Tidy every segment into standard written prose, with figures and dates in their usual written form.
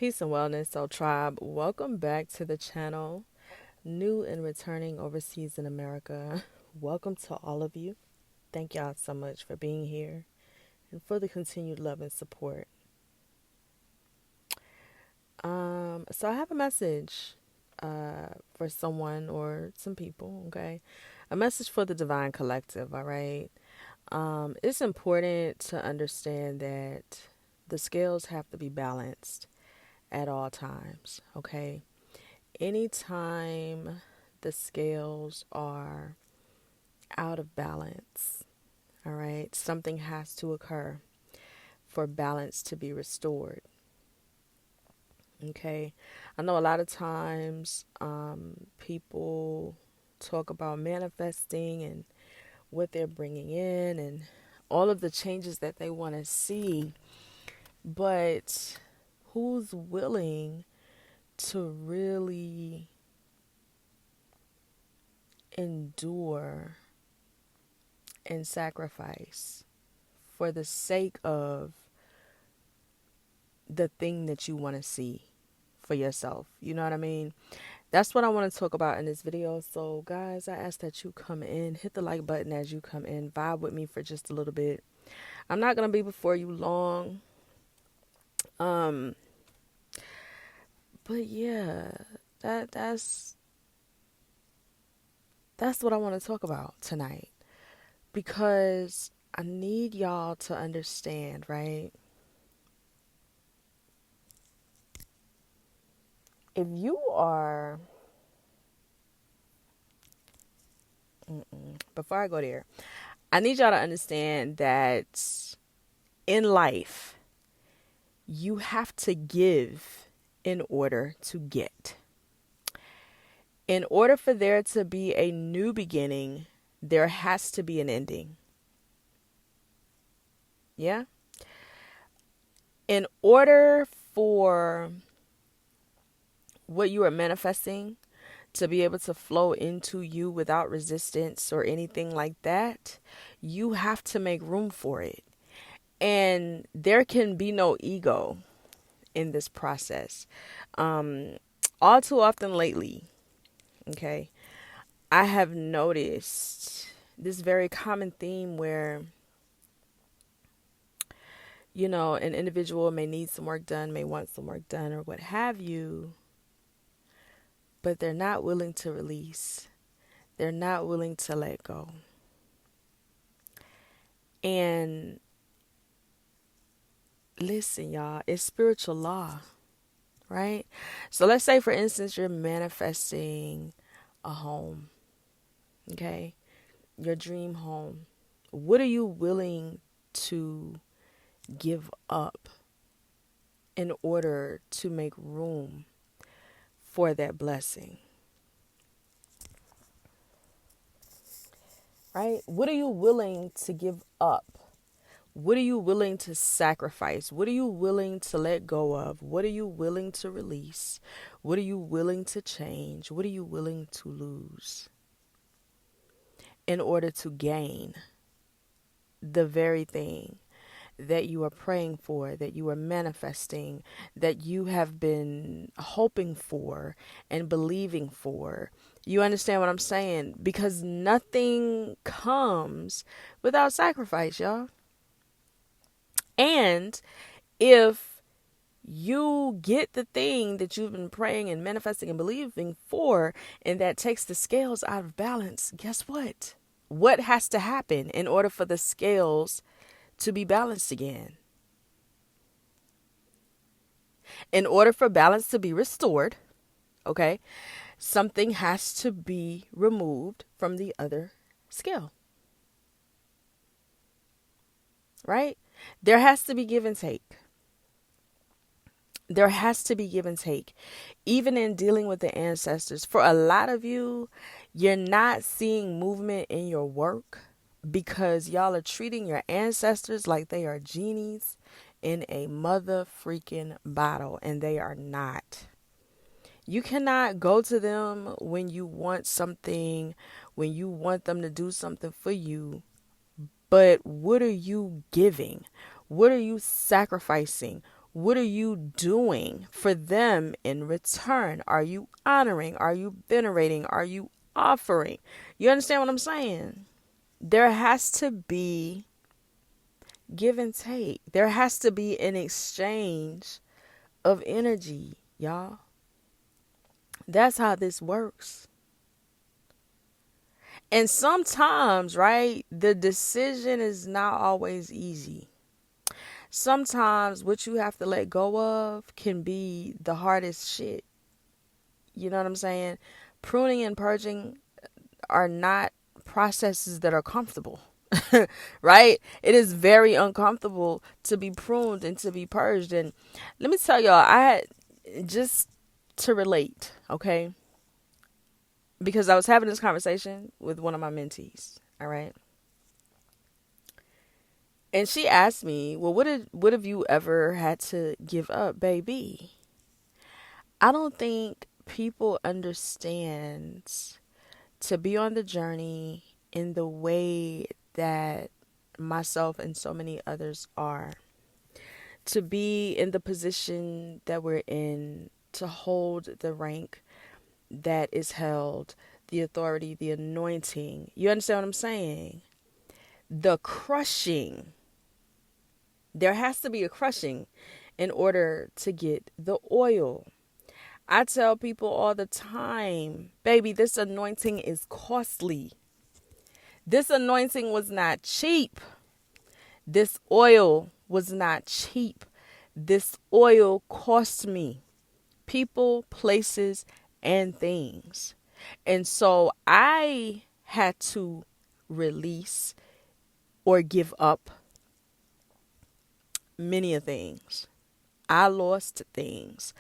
Peace and wellness, so tribe. Welcome back to the channel. New and returning overseas in America. Welcome to all of you. Thank y'all so much for being here and for the continued love and support. So I have a message for someone or some people, okay? A message for the Divine Collective, all right? It's important to understand that the scales have to be balanced at all times, okay? Anytime the scales are out of balance, all right, something has to occur for balance to be restored. Okay, I know a lot of times people talk about manifesting and what they're bringing in and all of the changes that they want to see, but who's willing to really endure and sacrifice for the sake of the thing that you want to see for yourself? You know what I mean? That's what I want to talk about in this video. So guys, I ask that you come in, hit the like button as you come in, vibe with me for just a little bit. I'm not going to be before you long. But yeah, that's what I want to talk about tonight, because I need y'all to understand, right? If you are, before I go there, I need y'all to understand that in life, you have to give in order to get. In order for there to be a new beginning, there has to be an ending. Yeah? In order for what you are manifesting to be able to flow into you without resistance or anything like that, you have to make room for it. And there can be no ego in this process. All too often lately, okay, I have noticed this very common theme where, you know, an individual may need some work done, may want some work done, or what have you, but they're not willing to release. They're not willing to let go. And listen, y'all, it's spiritual law, right? So let's say, for instance, you're manifesting a home, okay? Your dream home. What are you willing to give up in order to make room for that blessing? Right? What are you willing to give up? What are you willing to sacrifice? What are you willing to let go of? What are you willing to release? What are you willing to change? What are you willing to lose in order to gain the very thing that you are praying for, that you are manifesting, that you have been hoping for and believing for? You understand what I'm saying? Because nothing comes without sacrifice, y'all. And if you get the thing that you've been praying and manifesting and believing for, and that takes the scales out of balance, guess what? What has to happen in order for the scales to be balanced again? In order for balance to be restored, okay, something has to be removed from the other scale, right? There has to be give and take. There has to be give and take. Even in dealing with the ancestors, for a lot of you, you're not seeing movement in your work because y'all are treating your ancestors like they are genies in a mother freaking bottle, and they are not. You cannot go to them when you want something, when you want them to do something for you. But what are you giving? What are you sacrificing? What are you doing for them in return? Are you honoring? Are you venerating? Are you offering? You understand what I'm saying? There has to be give and take. There has to be an exchange of energy, y'all. That's how this works. And sometimes, right, the decision is not always easy. Sometimes what you have to let go of can be the hardest shit. You know what I'm saying? Pruning and purging are not processes that are comfortable. Right? It is very uncomfortable to be pruned and to be purged. And let me tell y'all, I had just to relate, okay? Because I was having this conversation with one of my mentees, all right? And she asked me, "Well, what have you ever had to give up, baby?" I don't think people understand to be on the journey in the way that myself and so many others are. To be in the position that we're in, to hold the rank that is held, the authority, the anointing. You understand what I'm saying? The crushing. There has to be a crushing in order to get the oil. I tell people all the time, baby, this anointing is costly. This anointing was not cheap. This oil was not cheap. This oil cost me people, places, and things. And so I had to release or give up many of things. I lost things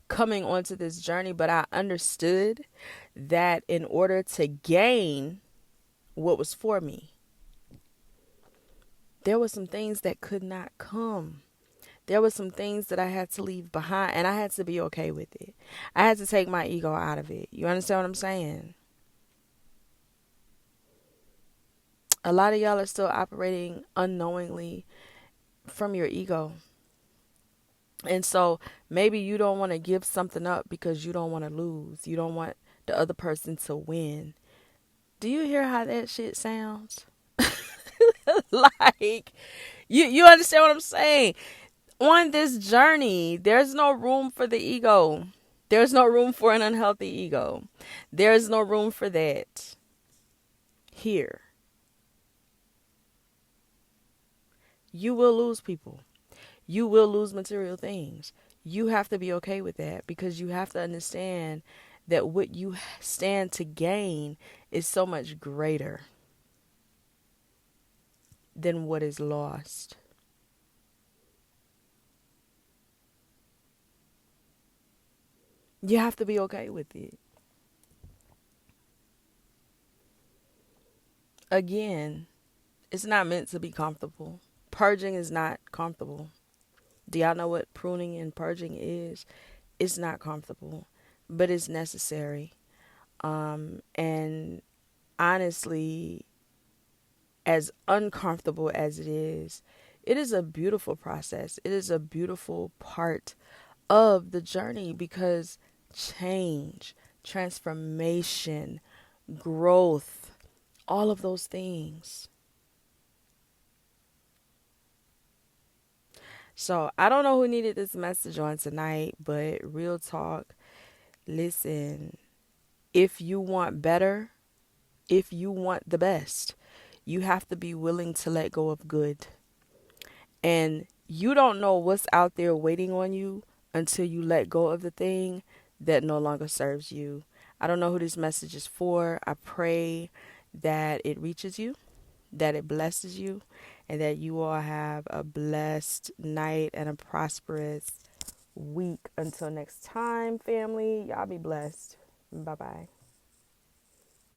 coming onto this journey, but I understood that in order to gain what was for me, there were some things that could not come. There were some things that I had to leave behind, and I had to be okay with it. I had to take my ego out of it. You understand what I'm saying? A lot of y'all are still operating unknowingly from your ego. And so maybe you don't want to give something up because you don't want to lose. You don't want the other person to win. Do you hear how that shit sounds? Like, you understand what I'm saying? On this journey, there's no room for the ego. There's no room for an unhealthy ego. There's no room for that here. You will lose people. You will lose material things. You have to be okay with that because you have to understand that what you stand to gain is so much greater than what is lost. You have to be okay with it. Again, it's not meant to be comfortable. Purging is not comfortable. Do y'all know what pruning and purging is? It's not comfortable, but it's necessary. And honestly, as uncomfortable as it is a beautiful process. It is a beautiful part of the journey because change, transformation, growth, all of those things. So I don't know who needed this message on tonight, but real talk, listen, if you want better, if you want the best, you have to be willing to let go of good. And you don't know what's out there waiting on you until you let go of the thing that no longer serves you. I don't know who this message is for. I pray that it reaches you, that it blesses you, and that you all have a blessed night and a prosperous week. Until next time, family, y'all be blessed. Bye-bye.